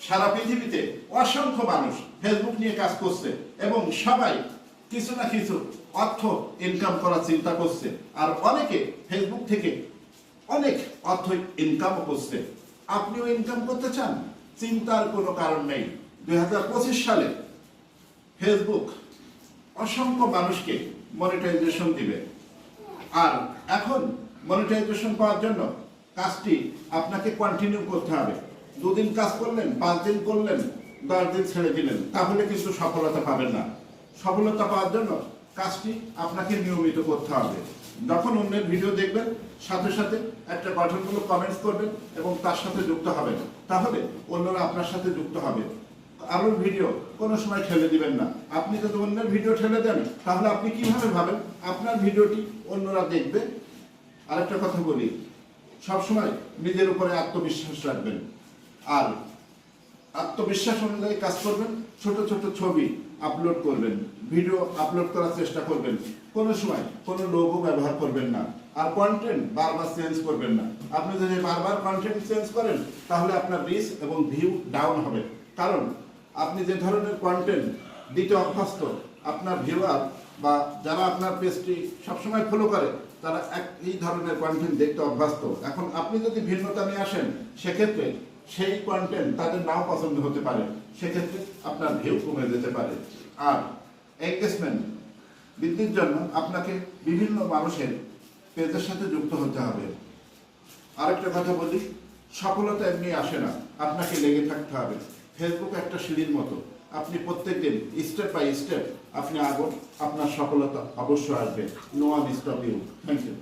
সারা পৃথিবীতে অসংখ্য মানুষ ফেসবুক নিয়ে কাজ করছে এবং সবাই কিছু না কিছু অর্থ ইনকাম করার চিন্তা করছে, আর অনেকে ফেসবুক থেকে অনেক অর্থ ইনকামও করছে। আপনিও ইনকাম করতে চান? চিন্তার কোনো কারণ নেই। 2025 সালে ফেসবুক অসংখ্য মানুষকে মনিটাইজেশন দিবে, আর এখন মনিটাইজেশন পাওয়ার জন্য কাজটি আপনাকে কন্টিনিউ করতে হবে। 2 দিন কাজ করলেন, 5 দিন করলেন, 10 দিন ছেড়ে দিলেন, তাহলে কিন্তু সফলতা পাবেন না। সফলতা পাওয়ার জন্য কাজটি আপনাকে নিয়মিত করতে হবে। যখন অন্যের ভিডিও দেখবেন, সাথে সাথে একটা গঠনমূলক কমেন্টস করবেন এবং তার সাথে যুক্ত হবেন, তাহলে অন্যরা আপনার সাথে যুক্ত হবে। আরো ভিডিও কোনো সময় ঠেলে দিবেন না। আপনি যদি অন্যের ভিডিও ঠেলে দেন, তাহলে আপনি কিভাবে ভাবেন আপনার ভিডিওটি অন্যরা দেখবে? আরেকটা কথা বলি, সবসময় নিজের উপরে আত্মবিশ্বাস রাখবেন, আর আত্মবিশ্বাস অনুযায়ী কাজ করবেন। ছোট ছোট ছবি আপলোড করবেন, ভিডিও আপলোড করার চেষ্টা করবেন, কোনো সময় কোনো লোগো ব্যবহার করবেন না, আর কন্টেন্ট বারবার চেঞ্জ করবেন না। আপনি যদি বারবার কন্টেন্ট চেঞ্জ করেন, তাহলে আপনার রিচ এবং ভিউ ডাউন হবে। কারণ আপনি যে ধরনের কন্টেন্ট দিতে অভ্যস্ত, আপনার ভিউয়ার বা যারা আপনার পেজটি সবসময় ফলো করে, তারা এই ধরনের কন্টেন্ট দেখতে অভ্যস্ত। এখন আপনি যদি ভিন্নতা নিয়ে আসেন, সেক্ষেত্রে সেই কন্টেন্ট তাদের নাও পছন্দ হতে পারে, সেক্ষেত্রে আপনার ভিউ কমে যেতে পারে। আর এঙ্গেজমেন্ট বৃদ্ধির জন্য আপনাকে বিভিন্ন মানুষের পেজের সাথে যুক্ত হতে হবে। আরেকটা কথা বলি, সফলতা এমনি আসে না, আপনাকে লেগে থাকতে হবে। ফেসবুক একটা সিঁড়ির মতো, আপনি প্রত্যেকদিন স্টেপ বাই স্টেপ আপনি আগুন, আপনার সফলতা অবশ্যই আসবে। No one stop you. Thank you.